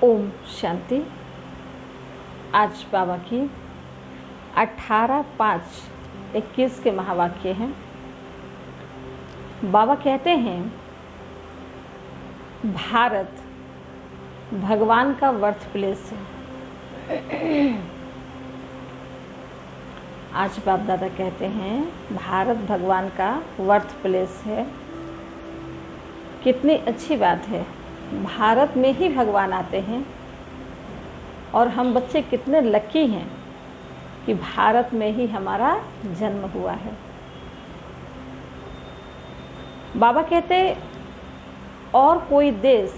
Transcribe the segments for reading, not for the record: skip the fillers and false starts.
ओम शांति। आज बाबा की 18/5/21 के महावाक्य हैं। बाबा कहते हैं, भारत भगवान का बर्थ प्लेस है। आज बाप दादा कहते हैं, भारत भगवान का बर्थ प्लेस है। कितनी अच्छी बात है, भारत में ही भगवान आते हैं और हम बच्चे कितने लकी हैं कि भारत में ही हमारा जन्म हुआ है। बाबा कहते और कोई देश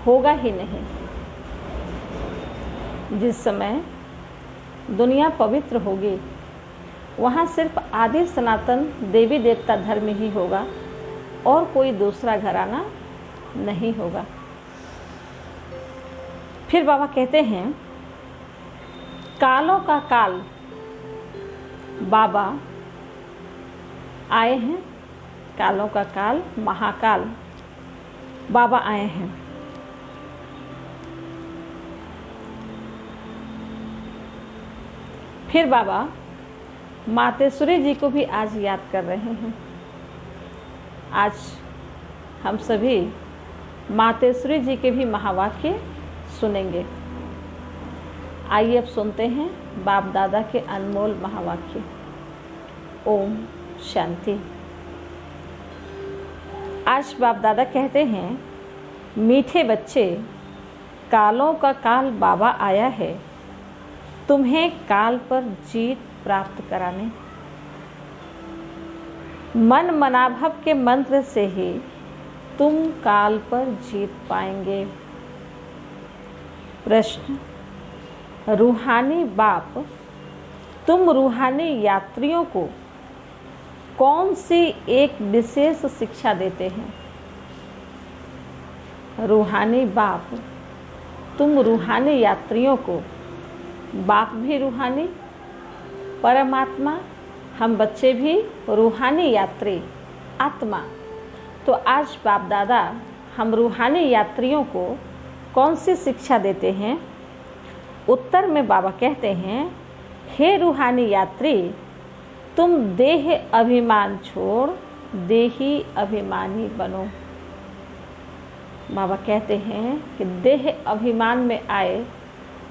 होगा ही नहीं। जिस समय दुनिया पवित्र होगी वहाँ सिर्फ आदि सनातन देवी देवता धर्म ही होगा और कोई दूसरा घराना नहीं होगा। फिर बाबा कहते हैं, कालों का काल बाबा आए हैं। कालों का काल महाकाल बाबा आए हैं। फिर बाबा मातेश्वरी जी को भी आज याद कर रहे हैं। आज हम सभी मातेश्वरी जी के भी महावाक्य सुनेंगे। आइए अब सुनते हैं बाप दादा के अनमोल महावाक्य। ओम शांति। आज बाप दादा कहते हैं, मीठे बच्चे, कालों का काल बाबा आया है तुम्हें काल पर जीत प्राप्त कराने। मन मनाभव के मंत्र से ही तुम काल पर जीत पाएंगे। प्रश्न, रूहानी बाप तुम रूहानी यात्रियों को कौन सी एक विशेष शिक्षा देते हैं? रूहानी बाप तुम रूहानी यात्रियों को, बाप भी रूहानी, परमात्मा, हम बच्चे भी रूहानी यात्री, आत्मा। तो आज बाप दादा हम रूहानी यात्रियों को कौन सी शिक्षा देते हैं? उत्तर में बाबा कहते हैं, हे रूहानी यात्री, तुम देह अभिमान छोड़ देही अभिमानी बनो। बाबा कहते हैं कि देह अभिमान में आए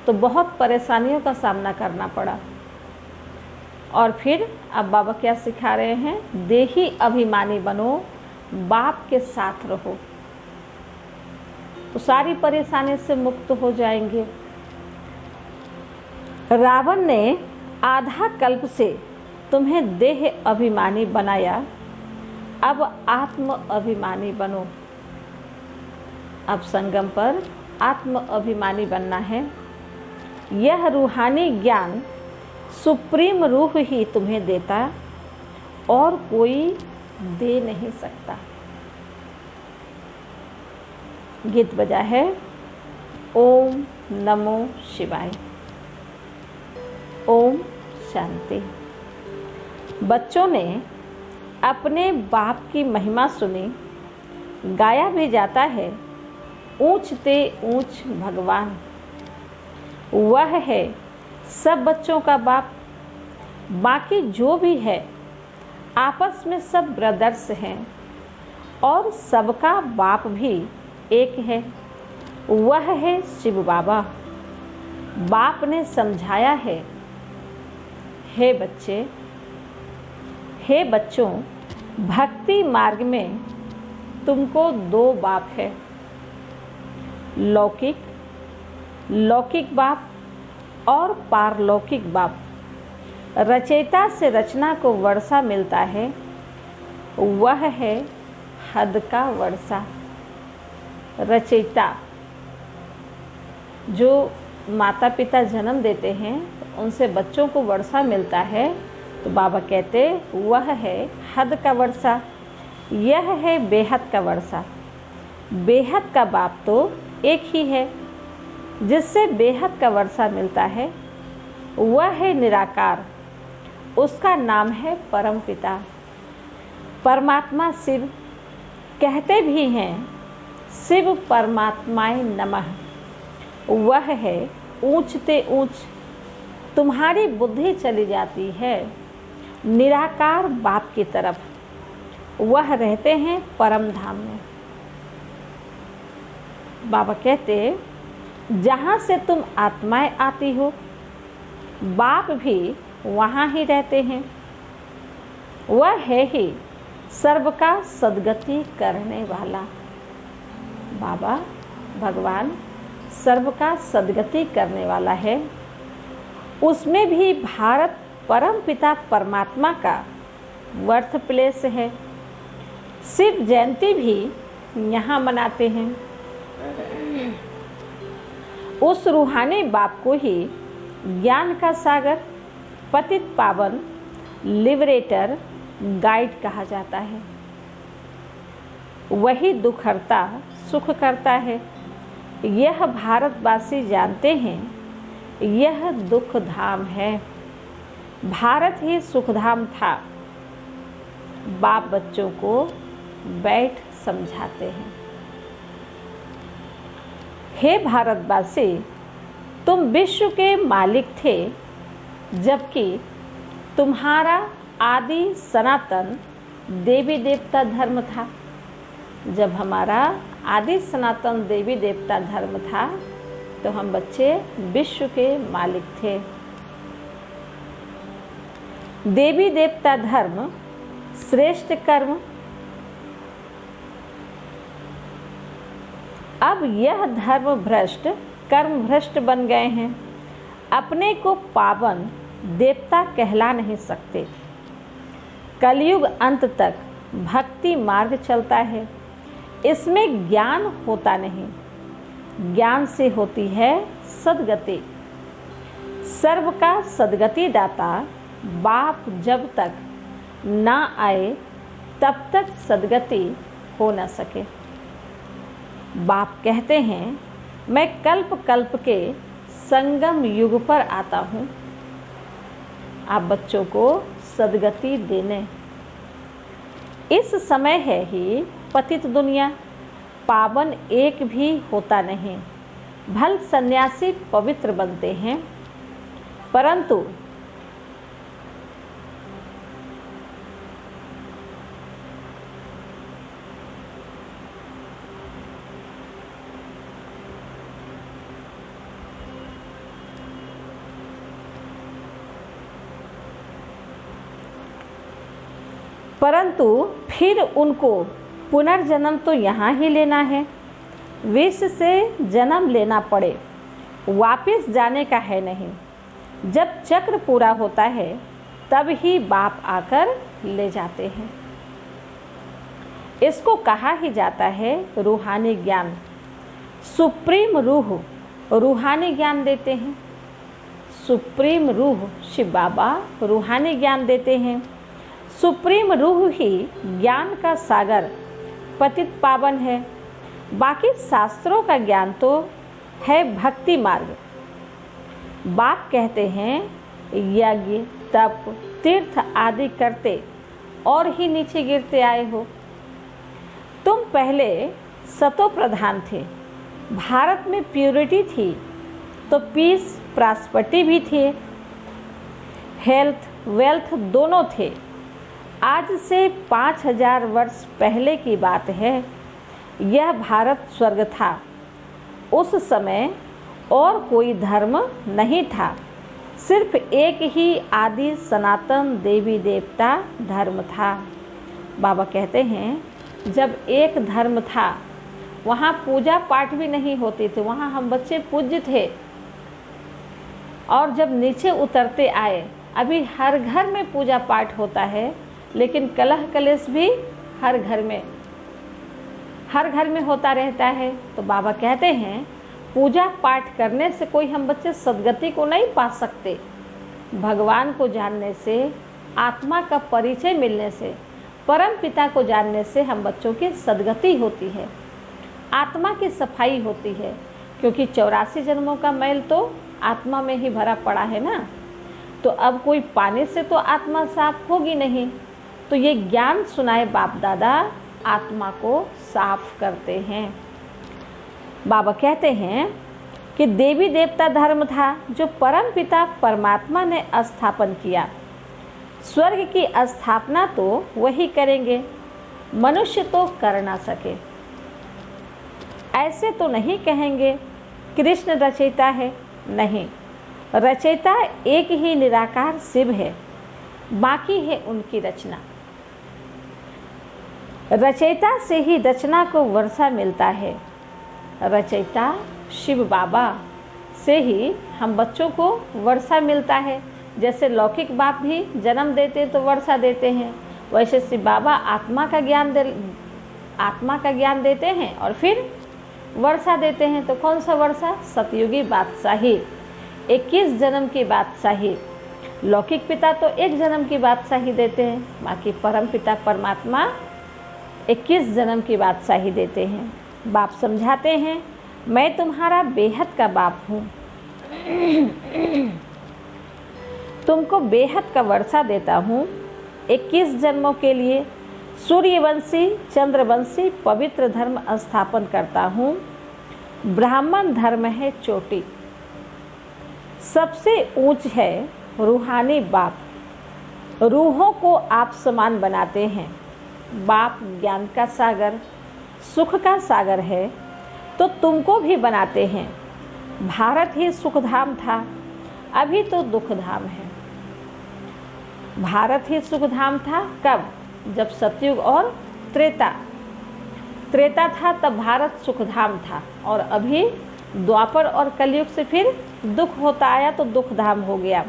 तो बहुत परेशानियों का सामना करना पड़ा, और फिर अब बाबा क्या सिखा रहे हैं? देही अभिमानी बनो, बाप के साथ रहो तो सारी परेशानी से मुक्त हो जाएंगे। रावण ने आधा कल्प से तुम्हें देह अभिमानी बनाया, अब आत्म अभिमानी बनो। अब संगम पर आत्म अभिमानी बनना है। यह रूहानी ज्ञान सुप्रीम रूह ही तुम्हें देता और कोई दे नहीं सकता। गीत बजा है, ओम नमो शिवाय। ओम शांति। बच्चों ने अपने बाप की महिमा सुनी, गाया भी जाता है, ऊंच ते ऊंच भगवान। वह है सब बच्चों का बाप, बाकी जो भी है आपस में सब ब्रदर्स हैं और सबका बाप भी एक है, वह है शिव बाबा। बाप ने समझाया है, हे बच्चे, हे बच्चों, भक्ति मार्ग में तुमको दो बाप है, लौकिक बाप और पारलौकिक बाप। रचयिता से रचना को वर्षा मिलता है, वह है हद का वर्षा। रचयिता जो माता पिता जन्म देते हैं उनसे बच्चों को वर्षा मिलता है, तो बाबा कहते वह है हद का वर्षा, यह है बेहद का वर्षा। बेहद का बाप तो एक ही है जिससे बेहद का वर्षा मिलता है, वह है निराकार, उसका नाम है परम पिता। परमात्मा शिव कहते भी हैं, शिव परमात्माय नमः। वह है ऊंचते ऊंच तुम्हारी बुद्धि चली जाती है निराकार बाप की तरफ। वह रहते हैं परम धाम में। बाबा कहते जहाँ से तुम आत्माएं आती हो बाप भी वहाँ ही रहते हैं। वह है ही सर्व का सद्गति करने वाला। बाबा भगवान सर्व का सद्गति करने वाला है। उसमें भी भारत परम पिता परमात्मा का बर्थ प्लेस है। शिव जयंती भी यहाँ मनाते हैं। उस रूहानी बाप को ही ज्ञान का सागर, पतित पावन, लिबरेटर, गाइड कहा जाता है। वही दुख हरता सुख करता है। यह भारतवासी जानते हैं यह दुख धाम है। भारत ही सुखधाम था। बाप बच्चों को बैठ समझाते हैं। हे भारतवासी, तुम विश्व के मालिक थे जबकि तुम्हारा आदि सनातन देवी देवता धर्म था। जब हमारा आदि सनातन देवी देवता धर्म था तो हम बच्चे विश्व के मालिक थे। देवी देवता धर्म श्रेष्ठ कर्म। अब यह धर्म भ्रष्ट कर्म भ्रष्ट बन गए हैं। अपने को पावन देवता कहला नहीं सकते। कलयुग अंत तक भक्ति मार्ग चलता है। इसमें ज्ञान होता नहीं। ज्ञान से होती है सद्गति। सर्व का सद्गति दाता बाप जब तक ना आए तब तक सद्गति हो न सके। बाप कहते हैं मैं कल्प कल्प के संगम युग पर आता हूँ आप बच्चों को सद्गति देने। इस समय है ही पतित दुनिया, पावन एक भी होता नहीं। भल सन्यासी पवित्र बनते हैं परंतु फिर उनको पुनर्जन्म तो यहाँ ही लेना है। विष से जन्म लेना पड़े वापस जाने का है नहीं। जब चक्र पूरा होता है तब ही बाप आकर ले जाते हैं। इसको कहा ही जाता है रूहानी ज्ञान। सुप्रीम रूह रूहानी ज्ञान देते हैं। सुप्रीम रूह शिव बाबा रूहानी ज्ञान देते हैं। सुप्रीम रूह ही ज्ञान का सागर पतित पावन है। बाकी शास्त्रों का ज्ञान तो है भक्ति मार्ग। बाप कहते हैं यज्ञ तप तीर्थ आदि करते और ही नीचे गिरते आए हो। तुम पहले सतो प्रधान थे। भारत में प्योरिटी थी तो पीस प्रॉस्पेरिटी भी थे। हेल्थ वेल्थ दोनों थे। आज से 5000 वर्ष पहले की बात है। यह भारत स्वर्ग था। उस समय और कोई धर्म नहीं था। सिर्फ एक ही आदि सनातन देवी देवता धर्म था। बाबा कहते हैं जब एक धर्म था वहाँ पूजा पाठ भी नहीं होती थी। वहाँ हम बच्चे पूज्य थे। और जब नीचे उतरते आए अभी हर घर में पूजा पाठ होता है लेकिन कलह कलेश भी हर घर में होता रहता है। तो बाबा कहते हैं पूजा पाठ करने से कोई हम बच्चे सद्गति को नहीं पा सकते। भगवान को जानने से, आत्मा का परिचय मिलने से, परम पिता को जानने से हम बच्चों की सद्गति होती है। आत्मा की सफाई होती है क्योंकि 84 जन्मों का मैल तो आत्मा में ही भरा पड़ा है ना। तो अब कोई पानी से तो आत्मा साफ होगी नहीं। तो ये ज्ञान सुनाए बाप दादा आत्मा को साफ करते हैं। बाबा कहते हैं कि देवी देवता धर्म था जो परम पिता परमात्मा ने स्थापन किया। स्वर्ग की स्थापना तो वही करेंगे, मनुष्य तो कर ना सके। ऐसे तो नहीं कहेंगे कृष्ण रचयिता है, नहीं, रचयिता एक ही निराकार शिव है, बाकी है उनकी रचना। रचयिता से ही रचना को वर्षा मिलता है। रचयिता शिव बाबा से ही हम बच्चों को वर्षा मिलता है। जैसे लौकिक बाप भी जन्म देते तो वर्षा देते हैं, वैसे शिव बाबा आत्मा का ज्ञान देते हैं और फिर वर्षा देते हैं। तो कौन सा वर्षा? सतयुगी बादशाही, 21 जन्म की बादशाही। लौकिक पिता तो 1 जन्म की बादशाही देते हैं, बाकी परम पिता परमात्मा 21 जन्म की बादशाही देते हैं। बाप समझाते हैं, मैं तुम्हारा बेहद का बाप हूँ, तुमको बेहद का वर्षा देता हूँ। 21 जन्मों के लिए सूर्यवंशी चंद्रवंशी पवित्र धर्म स्थापन करता हूँ। ब्राह्मण धर्म है चोटी, सबसे ऊंच है रूहानी बाप। रूहों को आप समान बनाते हैं। बाप ज्ञान का सागर, सुख का सागर है, तो तुमको भी बनाते हैं। भारत ही सुखधाम था, अभी तो दुखधाम है। भारत ही सुखधाम था कब? जब सतयुग और त्रेता था तब भारत सुखधाम था, और अभी द्वापर और कलयुग से फिर दुख होता आया तो दुखधाम हो गया।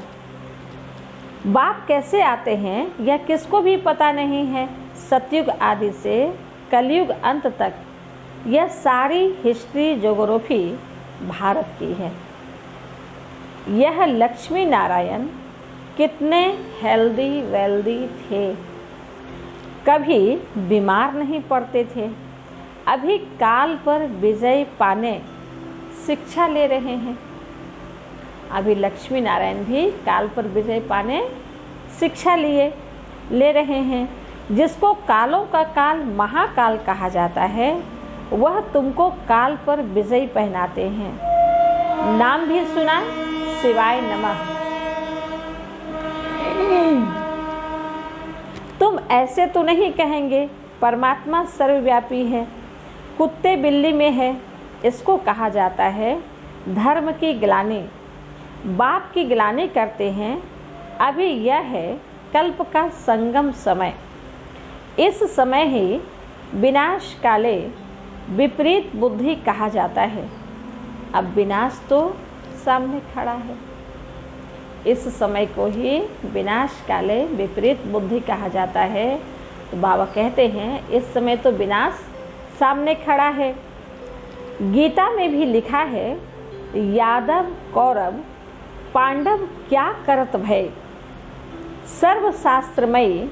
बाप कैसे आते हैं यह किसको भी पता नहीं है। सतयुग आदि से कलयुग अंत तक यह सारी हिस्ट्री ज्योग्राफी भारत की है। यह लक्ष्मी नारायण कितने हेल्दी वेल्दी थे, कभी बीमार नहीं पड़ते थे। अभी काल पर विजय पाने शिक्षा ले रहे हैं। अभी लक्ष्मी नारायण भी काल पर विजय पाने शिक्षा ले रहे हैं। जिसको कालों का काल महाकाल कहा जाता है, वह तुमको काल पर विजय पहनाते हैं। नाम भी सुना, शिवाय नमः। तुम ऐसे तो नहीं कहेंगे परमात्मा सर्वव्यापी है, कुत्ते बिल्ली में है। इसको कहा जाता है धर्म की ग्लानि। बाप की ग्लानि करते हैं। अभी यह है कल्प का संगम समय। इस समय ही विनाश काले विपरीत बुद्धि कहा जाता है। अब विनाश तो सामने खड़ा है, इस समय को ही विनाश काले विपरीत बुद्धि कहा जाता है। तो बाबा कहते हैं इस समय तो विनाश सामने खड़ा है। गीता में भी लिखा है, यादव कौरव पांडव क्या करत भय। सर्वशास्त्रमयी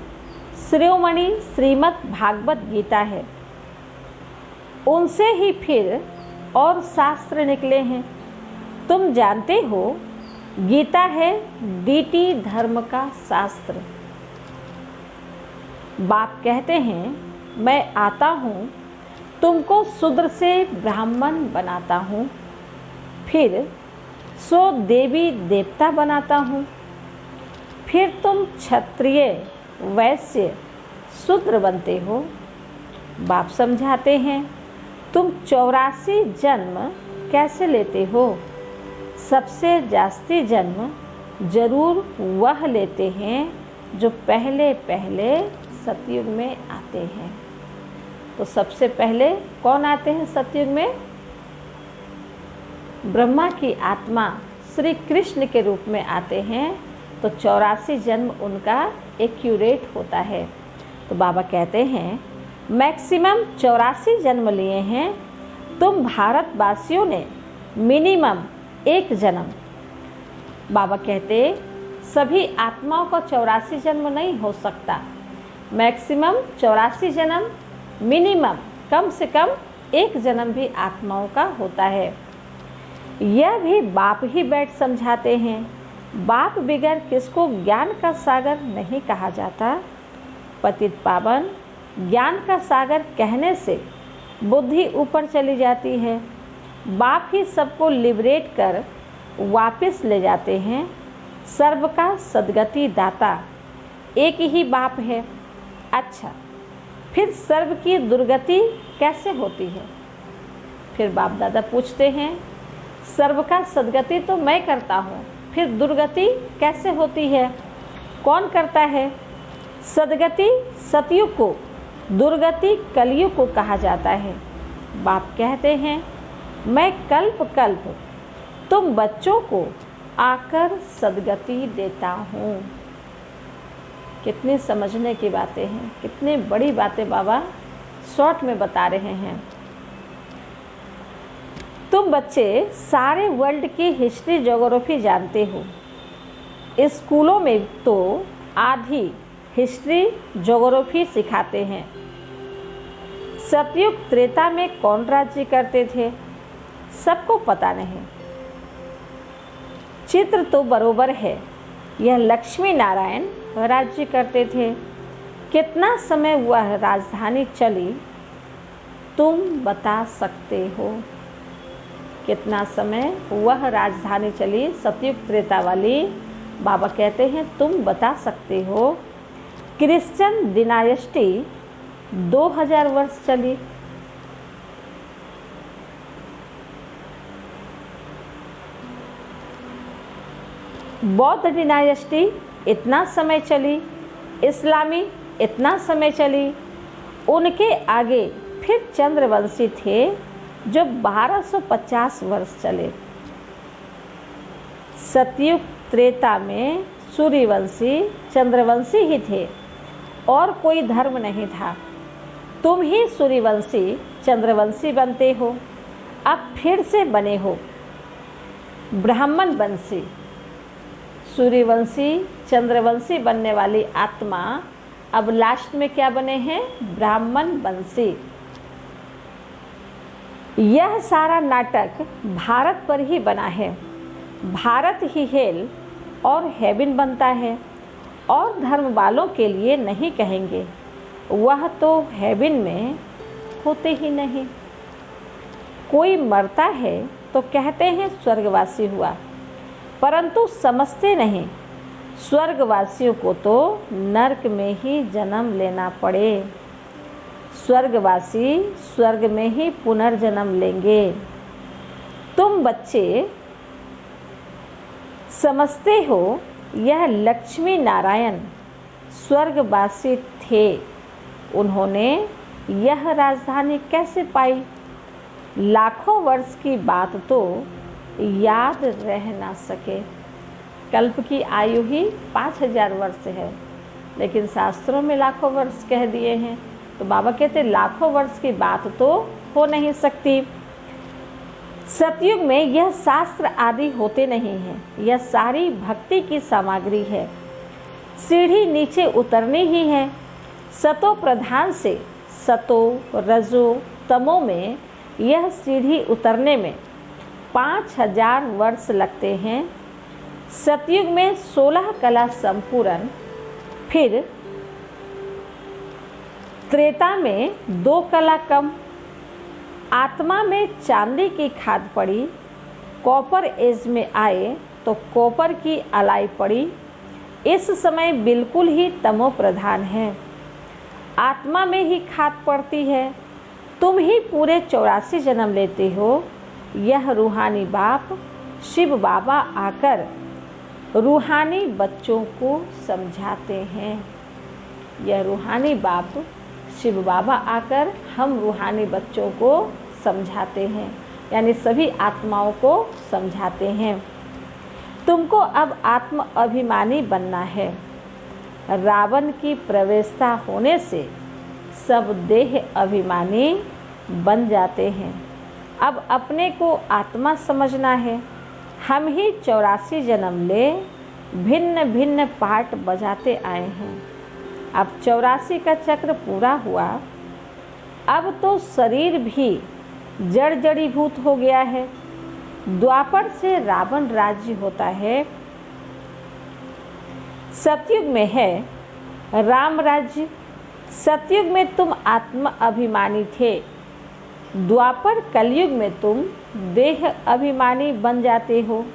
शिरोमणि श्रीमद् भागवत गीता है। उनसे ही फिर और शास्त्र निकले हैं। तुम जानते हो गीता है डीटी धर्म का शास्त्र। बाप कहते हैं मैं आता हूँ, तुमको शूद्र से ब्राह्मण बनाता हूँ, फिर सो देवी देवता बनाता हूँ, फिर तुम क्षत्रिय वैश्य शूद्र बनते हो। बाप समझाते हैं तुम 84 जन्म कैसे लेते हो। सबसे जास्ती जन्म जरूर वह लेते हैं जो पहले पहले सतयुग में आते हैं। तो सबसे पहले कौन आते हैं सतयुग में? ब्रह्मा की आत्मा श्री कृष्ण के रूप में आते हैं। तो 84 जन्म उनका एक्यूरेट होता है। तो बाबा कहते हैं मैक्सिमम 84 जन्म लिए हैं। तुम भारतवासियों ने मिनिमम 1 जन्म। बाबा कहते सभी आत्माओं का 84 जन्म नहीं हो सकता। मैक्सिमम 84 जन्म, मिनिमम कम से कम 1 जन्म भी आत्माओं का होता है। यह भी बाप ही बैठ समझाते हैं। बाप बिगर किसको ज्ञान का सागर नहीं कहा जाता। पतित पावन ज्ञान का सागर कहने से बुद्धि ऊपर चली जाती है। बाप ही सबको लिबरेट कर वापस ले जाते हैं। सर्व का सद्गति दाता एक ही बाप है। अच्छा, फिर सर्व की दुर्गति कैसे होती है? फिर बाप दादा पूछते हैं, सर्व का सद्गति तो मैं करता हूँ, फिर दुर्गति कैसे होती है? कौन करता है? सद्गति सतयुग को, दुर्गति कलयुग को कहा जाता है। बाप कहते हैं, मैं कल्प कल्प तुम बच्चों को आकर सद्गति देता हूँ। कितनी समझने की बातें हैं, कितनी बड़ी बातें बाबा शॉर्ट में बता रहे हैं। तुम बच्चे सारे वर्ल्ड की हिस्ट्री ज्योग्राफी जानते हो। स्कूलों में तो आधी हिस्ट्री ज्योग्राफी सिखाते हैं। सतयुग त्रेता में कौन राज्य करते थे? सबको पता नहीं। चित्र तो बरोबर है, यह लक्ष्मी नारायण राज्य करते थे। कितना समय वह राजधानी चली तुम बता सकते हो? कितना समय वह राजधानी चली सतयुग त्रेता वाली? बाबा कहते हैं तुम बता सकते हो। क्रिश्चियन डिनायस्टी 2000 वर्ष चली। बौद्ध डिनायस्टी इतना समय चली। इस्लामी इतना समय चली। उनके आगे फिर चंद्रवंशी थे जो 1250 वर्ष चले। सतयुग त्रेता में सूर्यवंशी चंद्रवंशी ही थे और कोई धर्म नहीं था। तुम ही सूर्यवंशी चंद्रवंशी बनते हो। अब फिर से बने हो ब्राह्मण वंशी। सूर्यवंशी चंद्रवंशी बनने वाली आत्मा अब लास्ट में क्या बने हैं? ब्राह्मण वंशी। यह सारा नाटक भारत पर ही बना है। भारत ही हेल और हेवन बनता है और धर्म वालों के लिए नहीं कहेंगे, वह तो हेवन में होते ही नहीं। कोई मरता है तो कहते हैं स्वर्गवासी हुआ, परंतु समझते नहीं स्वर्गवासियों को तो नरक में ही जन्म लेना पड़े। स्वर्गवासी स्वर्ग में ही पुनर्जन्म लेंगे। तुम बच्चे समझते हो यह लक्ष्मी नारायण स्वर्गवासी थे। उन्होंने यह राजधानी कैसे पाई? लाखों वर्ष की बात तो याद रह ना सके। कल्प की आयु ही 5000 वर्ष है, लेकिन शास्त्रों में लाखों वर्ष कह दिए हैं। तो बाबा कहते लाखों वर्ष की बात तो हो नहीं सकती। सतयुग में यह शास्त्र आदि होते नहीं हैं। यह सारी भक्ति की सामग्री है। सीढ़ी नीचे उतरनी ही है। सतो प्रधान से सतो रजो तमो में यह सीढ़ी उतरने में 5000 वर्ष लगते हैं। सतयुग में 16 कला संपूर्ण, फिर त्रेता में 2 कला कम। आत्मा में चांदी की खाद पड़ी। कॉपर एज में आए तो कॉपर की अलाई पड़ी। इस समय बिल्कुल ही तमो प्रधान है। आत्मा में ही खाद पड़ती है। तुम ही पूरे 84 जन्म लेते हो। यह रूहानी बाप शिव बाबा आकर रूहानी बच्चों को समझाते हैं। यह रूहानी बाप शिव बाबा आकर हम रूहानी बच्चों को समझाते हैं, यानी सभी आत्माओं को समझाते हैं। तुमको अब आत्म अभिमानी बनना है। रावण की प्रवेशता होने से सब देह अभिमानी बन जाते हैं। अब अपने को आत्मा समझना है। हम ही 84 जन्म ले भिन्न भिन्न पार्ट बजाते आए हैं। अब 84 का चक्र पूरा हुआ। अब तो शरीर भी जड़ जड़ीभूत हो गया है। द्वापर से रावण राज्य होता है। सतयुग में है राम राज्य। सतयुग में तुम आत्म अभिमानी थे। द्वापर कलयुग में तुम देह अभिमानी बन जाते हो।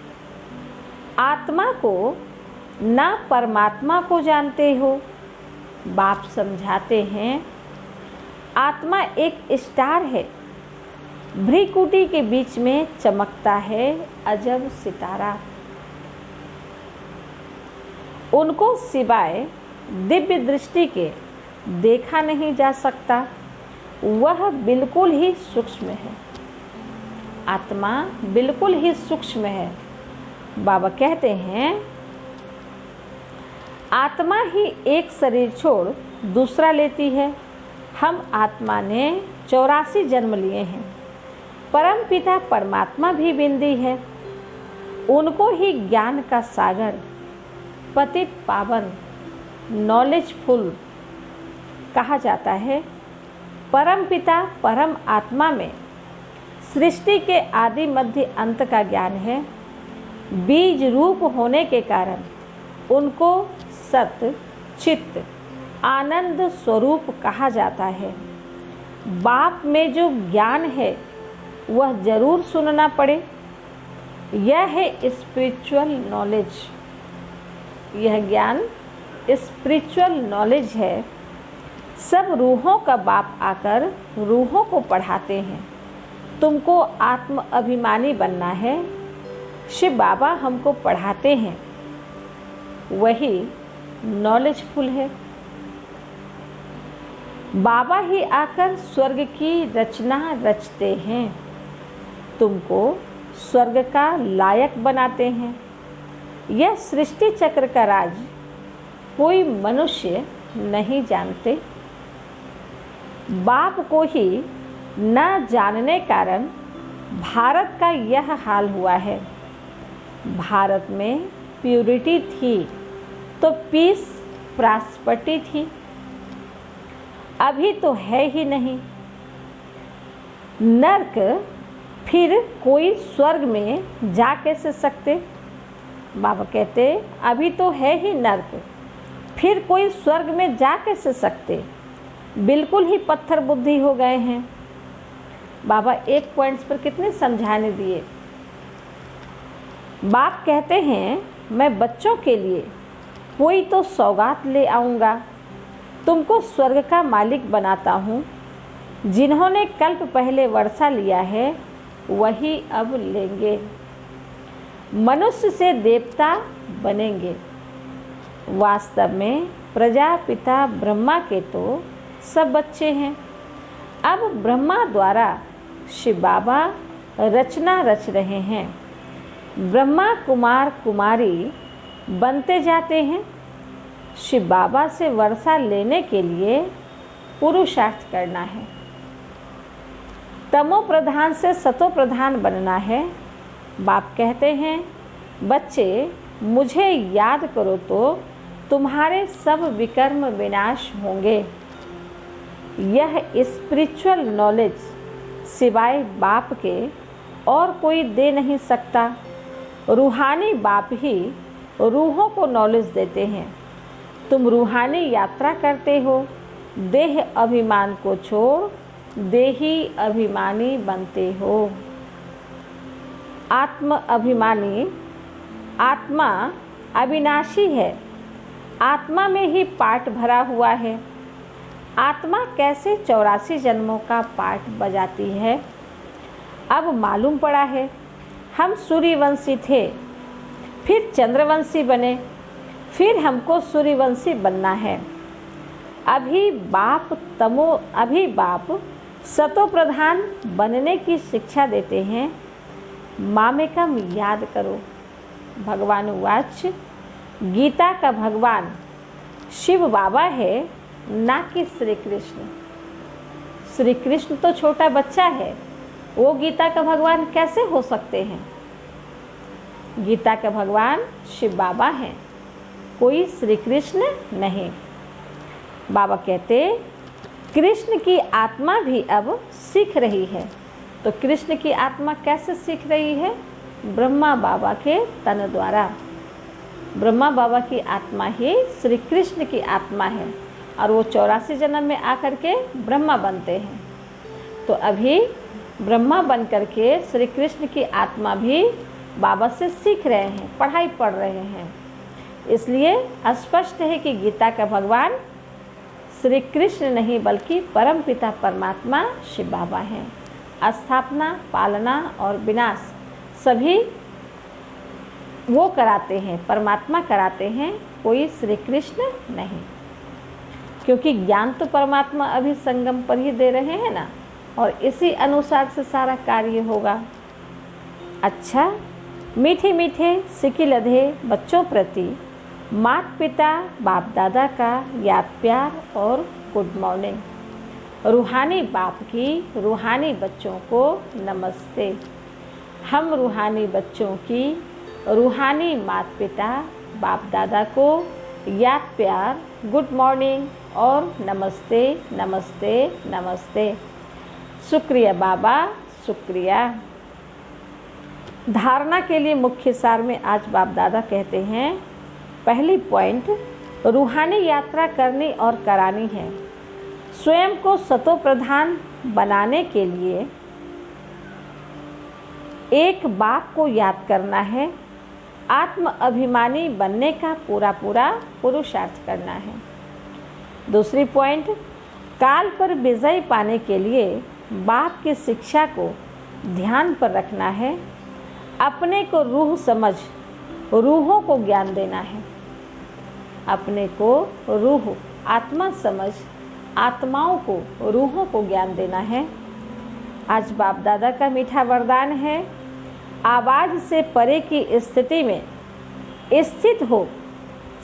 आत्मा को ना परमात्मा को जानते हो। बाप समझाते हैं, आत्मा एक स्टार है, भ्रीकुटी के बीच में चमकता है अजब सितारा। उनको सिवाय दिव्य दृष्टि के देखा नहीं जा सकता, वह बिल्कुल ही सूक्ष्म है। आत्मा बिल्कुल ही सूक्ष्म है। बाबा कहते हैं, आत्मा ही एक शरीर छोड़ दूसरा लेती है। हम आत्मा ने 84 जन्म लिए हैं। परम पिता परमात्मा भी बिंदी है। उनको ही ज्ञान का सागर, पतित पावन, नॉलेजफुल कहा जाता है। परम पिता परम आत्मा में सृष्टि के आदि मध्य अंत का ज्ञान है। बीज रूप होने के कारण उनको सत चित्त आनंद स्वरूप कहा जाता है। बाप में जो ज्ञान है वह जरूर सुनना पड़े। यह है स्पिरिचुअल नॉलेज। यह ज्ञान स्पिरिचुअल नॉलेज है। सब रूहों का बाप आकर रूहों को पढ़ाते हैं। तुमको आत्म अभिमानी बनना है। शिव बाबा हमको पढ़ाते हैं, वही नॉलेजफुल है। बाबा ही आकर स्वर्ग की रचना रचते हैं। तुमको स्वर्ग का लायक बनाते हैं। यह सृष्टि चक्र का राज कोई मनुष्य नहीं जानते। बाप को ही न जानने कारण भारत का यह हाल हुआ है। भारत में प्यूरिटी थी तो पीस प्रॉस्पेरिटी थी। अभी तो है ही नहीं। नर्क फिर कोई स्वर्ग में जा कैसे सकते? बाबा कहते अभी तो है ही नर्क, फिर कोई स्वर्ग में जा कैसे सकते? बिल्कुल ही पत्थर बुद्धि हो गए हैं। बाबा एक पॉइंट्स पर कितने समझाने दिए। बाप कहते हैं, मैं बच्चों के लिए कोई तो सौगात ले आऊँगा। तुमको स्वर्ग का मालिक बनाता हूँ। जिन्होंने कल्प पहले वर्षा लिया है वही अब लेंगे। मनुष्य से देवता बनेंगे। वास्तव में प्रजापिता ब्रह्मा के तो सब बच्चे हैं। अब ब्रह्मा द्वारा शिव बाबा रचना रच रहे हैं। ब्रह्मा कुमार कुमारी बनते जाते हैं। शिव बाबा से वर्षा लेने के लिए पुरुषार्थ करना है। तमो प्रधान से सतो प्रधान बनना है। बाप कहते हैं, बच्चे मुझे याद करो तो तुम्हारे सब विकर्म विनाश होंगे। यह स्पिरिचुअल नॉलेज सिवाय बाप के और कोई दे नहीं सकता। रूहानी बाप ही रूहों को नॉलेज देते हैं। तुम रूहानी यात्रा करते हो। देह अभिमान को छोड़ देही अभिमानी बनते हो। आत्म अभिमानी आत्मा अविनाशी है। आत्मा में ही पाठ भरा हुआ है। आत्मा कैसे 84 जन्मों का पाठ बजाती है? अब मालूम पड़ा है। हम सूर्यवंशी थे, फिर चंद्रवंशी बने, फिर हमको सूर्यवंशी बनना है। अभी बाप सतो प्रधान बनने की शिक्षा देते हैं। मामेकम याद करो। भगवान वाच गीता का भगवान शिव बाबा है, ना कि श्री कृष्ण। श्री कृष्ण तो छोटा बच्चा है, वो गीता का भगवान कैसे हो सकते हैं? गीता का भगवान शिव बाबा हैं, कोई श्री कृष्ण नहीं। बाबा कहते कृष्ण की आत्मा भी अब सीख रही है। तो कृष्ण की आत्मा कैसे सीख रही है? ब्रह्मा बाबा के तन द्वारा। ब्रह्मा बाबा की आत्मा ही श्री कृष्ण की आत्मा है और वो 84 जन्म में आकर के ब्रह्मा बनते हैं। तो अभी ब्रह्मा बन करके श्री कृष्ण की आत्मा भी बाबा से सीख रहे हैं, पढ़ाई पढ़ रहे हैं। इसलिए स्पष्ट है कि गीता का भगवान श्री कृष्ण नहीं बल्कि परम पिता परमात्मा शिव बाबा हैं। स्थापना, पालना और विनाश सभी वो कराते हैं, परमात्मा कराते हैं, कोई श्री कृष्ण नहीं। क्योंकि ज्ञान तो परमात्मा अभी संगम पर ही दे रहे हैं ना, और इसी अनुसार से सारा कार्य होगा। अच्छा, मीठे मीठे सिकिलधे बच्चों प्रति माता पिता बाप दादा का याद प्यार और गुड मॉर्निंग। रूहानी बाप की रूहानी बच्चों को नमस्ते। हम रूहानी बच्चों की रूहानी माता पिता बाप दादा को याद प्यार, गुड मॉर्निंग और नमस्ते नमस्ते नमस्ते। शुक्रिया बाबा, शुक्रिया। धारणा के लिए मुख्य सार में आज बाप दादा कहते हैं, पहली पॉइंट, रूहानी यात्रा करनी और करानी है। स्वयं को सतो प्रधान बनाने के लिए एक बाप को याद करना है, आत्म अभिमानी बनने का पूरा पुरुषार्थ करना है। दूसरी पॉइंट, काल पर विजय पाने के लिए बाप की शिक्षा को ध्यान पर रखना है, अपने को रूह समझ रूहों को ज्ञान देना है। अपने को रूह आत्मा समझ आत्माओं को रूहों को ज्ञान देना है। आज बाप दादा का मीठा वरदान है, आवाज से परे की स्थिति में स्थित हो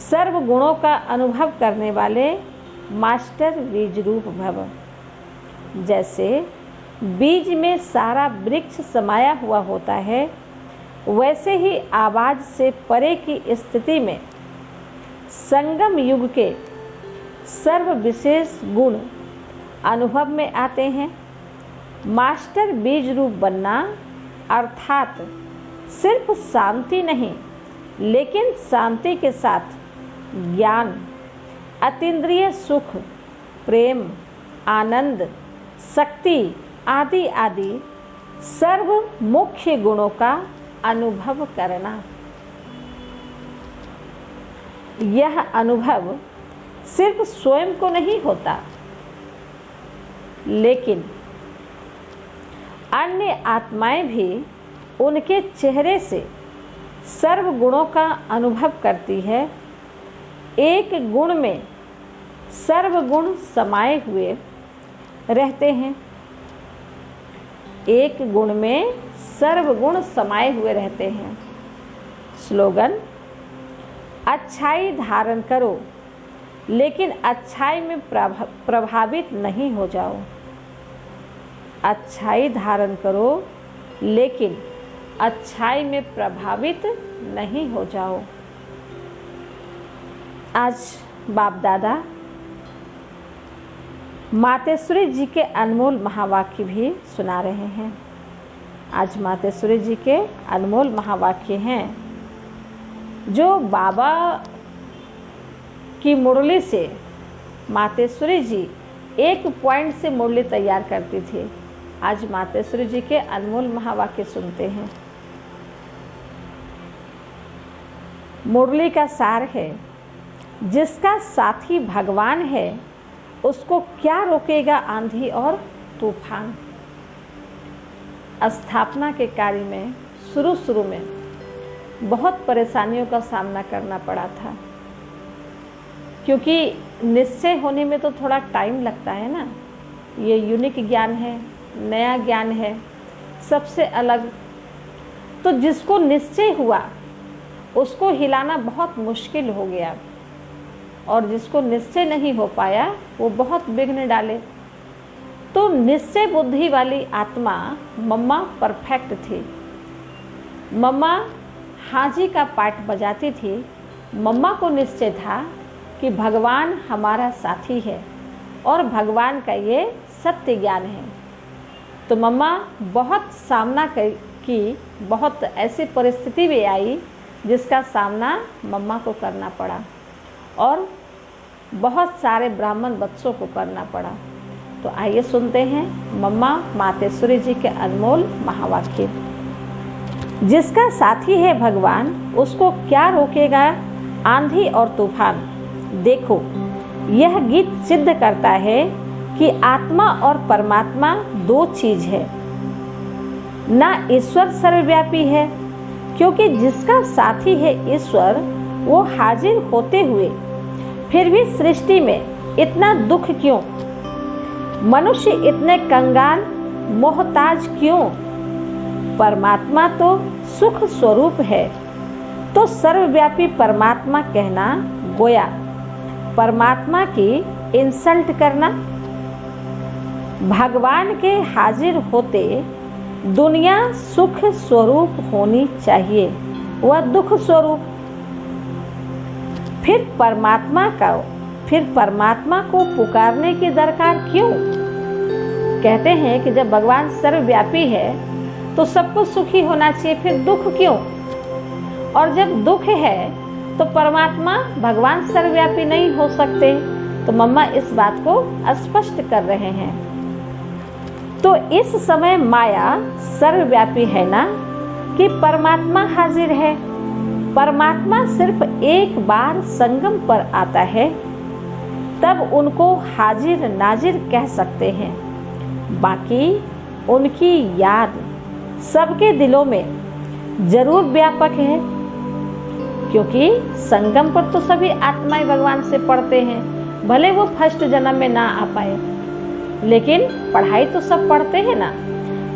सर्व गुणों का अनुभव करने वाले मास्टर बीज रूप भव। जैसे बीज में सारा वृक्ष समाया हुआ होता है, वैसे ही आवाज से परे की स्थिति में संगम युग के सर्व विशेष गुण अनुभव में आते हैं। मास्टर बीज रूप बनना अर्थात सिर्फ शांति नहीं, लेकिन शांति के साथ ज्ञान, अतीन्द्रिय सुख, प्रेम, आनंद, शक्ति आदि आदि सर्व मुख्य गुणों का अनुभव करना। यह अनुभव सिर्फ स्वयं को नहीं होता, लेकिन अन्य आत्माएं भी उनके चेहरे से सर्व गुणों का अनुभव करती है। एक गुण में सर्व गुण समाये हुए रहते हैं। एक गुण में सर्व गुण समाये हुए रहते हैं। स्लोगन, अच्छाई धारण करो लेकिन अच्छाई में प्रभावित नहीं हो जाओ। अच्छाई धारण करो लेकिन अच्छाई में प्रभावित नहीं हो जाओ। आज बाप दादा मातेश्वरी जी के अनमोल महावाक्य भी सुना रहे हैं। आज मातेश्वरी जी के अनमोल महावाक्य हैं जो बाबा की मुरली से मातेश्वरी जी एक पॉइंट से मुरली तैयार करती थी। आज मातेश्वरी जी के अनमोल महावाक्य सुनते हैं। मुरली का सार है, जिसका साथी भगवान है उसको क्या रोकेगा आंधी और तूफान। स्थापना के कार्य में शुरू में बहुत परेशानियों का सामना करना पड़ा था, क्योंकि निश्चय होने में तो थोड़ा टाइम लगता है ना। ये यूनिक ज्ञान है, नया ज्ञान है, सबसे अलग। तो जिसको निश्चय हुआ उसको हिलाना बहुत मुश्किल हो गया, और जिसको निश्चय नहीं हो पाया वो बहुत विघ्न डाले। तो निश्चय बुद्धि वाली आत्मा मम्मा परफेक्ट थी। मम्मा हाजी का पाठ बजाती थी। मम्मा को निश्चय था कि भगवान हमारा साथी है और भगवान का ये सत्य ज्ञान है। तो मम्मा बहुत सामना की, बहुत ऐसी परिस्थिति भी आई जिसका सामना मम्मा को करना पड़ा और बहुत सारे ब्राह्मण बच्चों को करना पड़ा। तो आइए सुनते हैं मम्मा मातेश्वरी जी के अनमोल महावाक्य। जिसका साथी है भगवान, उसको क्या रोकेगा आंधी और तूफान। देखो, यह गीत सिद्ध करता है कि आत्मा और परमात्मा दो चीज है, ना ईश्वर सर्वव्यापी है, क्योंकि जिसका साथी है ईश्वर, वो हाजिर होते हुए फिर भी सृष्टि में इतना दुख क्यों? मनुष्य इतने कंगाल मोहताज क्यों? परमात्मा तो सुख स्वरूप है, तो सर्वव्यापी परमात्मा कहना गोया परमात्मा की इंसल्ट करना। भगवान के हाजिर होते दुनिया सुख स्वरूप होनी चाहिए, वह दुख स्वरूप। फिर परमात्मा को पुकारने की दरकार क्यों? कहते हैं कि जब भगवान सर्वव्यापी है तो सबको सुखी होना चाहिए, फिर दुख क्यों? और जब दुख है तो परमात्मा भगवान सर्वव्यापी नहीं हो सकते। तो मम्मा इस बात को स्पष्ट कर रहे हैं। तो इस समय माया सर्वव्यापी है ना कि परमात्मा हाजिर है? परमात्मा सिर्फ एक बार संगम पर आता है, तब उनको हाजिर नाजिर कह सकते हैं। बाकी उनकी याद सबके दिलों में जरूर व्यापक है, क्योंकि संगम पर तो सभी आत्माएं भगवान से पढ़ते हैं। भले वो फर्स्ट जन्म में ना आ पाए, लेकिन पढ़ाई तो सब पढ़ते हैं ना।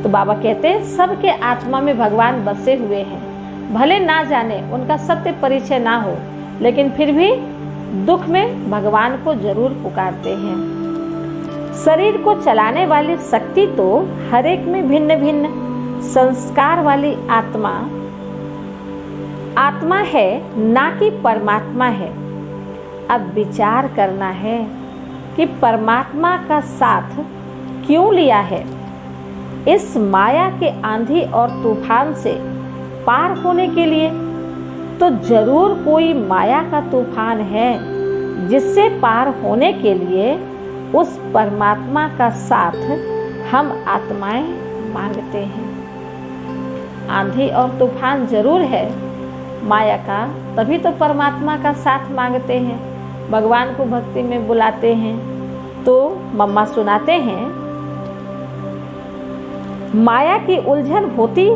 तो बाबा कहते हैं सबके आत्मा में भगवान बसे हुए हैं। भले ना जाने, उनका सत्य परिचय ना हो, लेकिन फिर भी दुख में भगवान को जरूर पुकारते हैं। शरीर को चलाने वाली शक्ति तो हर एक में भिन्न भिन्न संस्कार वाली आत्मा है, ना कि परमात्मा है। अब विचार करना है कि परमात्मा का साथ क्यों लिया है। इस माया के आंधी और तूफान से पार होने के लिए तो जरूर कोई माया का तूफान है, जिससे पार होने के लिए उस परमात्मा का साथ हम आत्माएं मांगते हैं। आंधी और तूफान जरूर है माया का, तभी तो परमात्मा का साथ मांगते हैं, भगवान को भक्ति में बुलाते हैं। तो मम्मा सुनाते हैं, माया की उलझन होती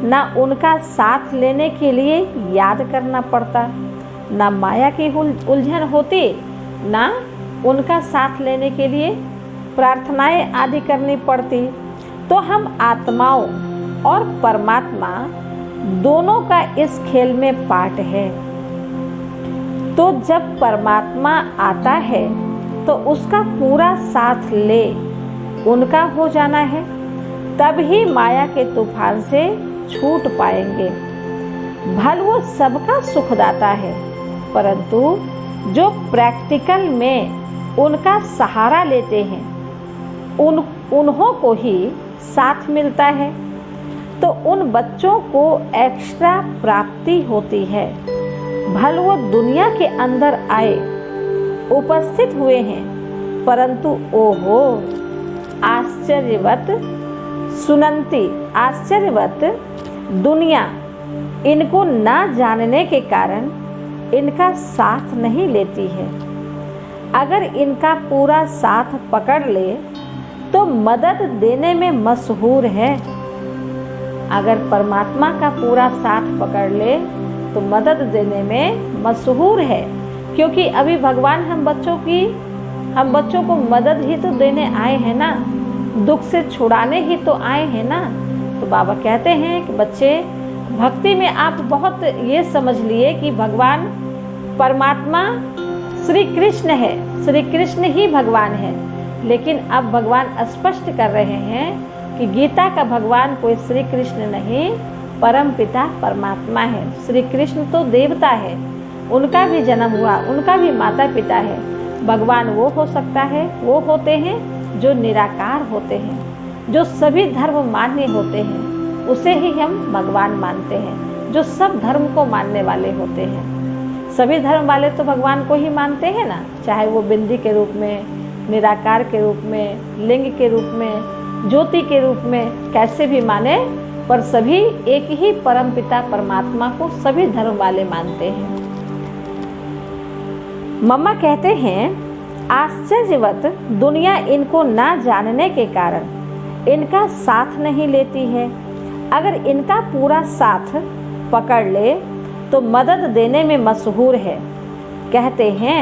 ना उनका साथ लेने के लिए याद करना पड़ता, ना माया की उलझन होती, ना उनका साथ लेने के लिए प्रार्थनाएं आदि करनी पड़ती। तो हम आत्माओं और परमात्मा दोनों का इस खेल में पार्ट है। तो जब परमात्मा आता है तो उसका पूरा साथ ले उनका हो जाना है, तब ही माया के तूफान से छूट पाएंगे। भल वो सबका सुखदाता है, परंतु जो प्रैक्टिकल में उनका सहारा लेते हैं उन्हों को ही साथ मिलता है। तो उन बच्चों को एक्स्ट्रा प्राप्ति होती है। भल वो दुनिया के अंदर आए उपस्थित हुए हैं, परंतु ओहो आश्चर्यवत सुनंती, आश्चर्यवत दुनिया इनको ना जानने के कारण इनका साथ नहीं लेती है। अगर इनका पूरा साथ पकड़ ले तो मदद देने में मशहूर है। अगर परमात्मा का पूरा साथ पकड़ ले तो मदद देने में मशहूर है, क्योंकि अभी भगवान हम बच्चों को मदद ही तो देने आए हैं ना, दुख से छुड़ाने ही तो आए हैं ना। तो बाबा कहते हैं कि बच्चे, भक्ति में आप बहुत ये समझ लिए कि भगवान परमात्मा श्री कृष्ण है, श्री कृष्ण ही भगवान है। लेकिन अब भगवान स्पष्ट कर रहे हैं कि गीता का भगवान कोई श्री कृष्ण नहीं, परम पिता परमात्मा है। श्री कृष्ण तो देवता है, उनका भी जन्म हुआ, उनका भी माता पिता है। भगवान वो हो सकता है, वो होते हैं जो निराकार होते हैं, जो सभी धर्म मान्य होते हैं, उसे ही हम भगवान मानते हैं, जो सब धर्म को मानने वाले होते हैं। सभी धर्म वाले तो भगवान को ही मानते हैं ना, चाहे वो बिंदी के रूप में, निराकार के रूप में, लिंग के रूप में, ज्योति के रूप में कैसे भी माने, पर सभी एक ही परम पिता परमात्मा को सभी धर्म वाले मानते हैं। मम्मा कहते हैं, आश्चर्यवत दुनिया इनको ना जानने के कारण इनका साथ नहीं लेती है। अगर इनका पूरा साथ पकड़ ले तो मदद देने में मशहूर है। कहते हैं,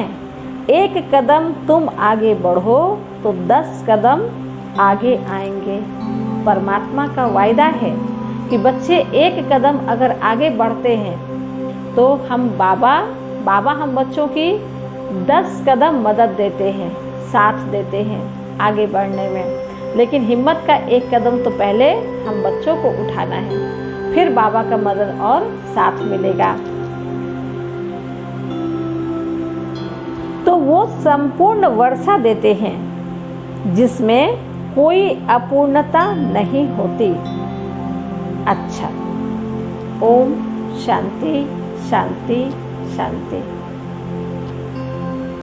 एक कदम तुम आगे बढ़ो तो 10 कदम आगे आएंगे। परमात्मा का वायदा है कि बच्चे एक कदम अगर आगे बढ़ते हैं तो हम बाबा हम बच्चों की 10 कदम मदद देते हैं, साथ देते हैं आगे बढ़ने में। लेकिन हिम्मत का एक कदम तो पहले हम बच्चों को उठाना है, फिर बाबा का मदद और साथ मिलेगा। तो वो संपूर्ण वर्षा देते हैं जिसमें कोई अपूर्णता नहीं होती। अच्छा, ओम शांति शांति शांति।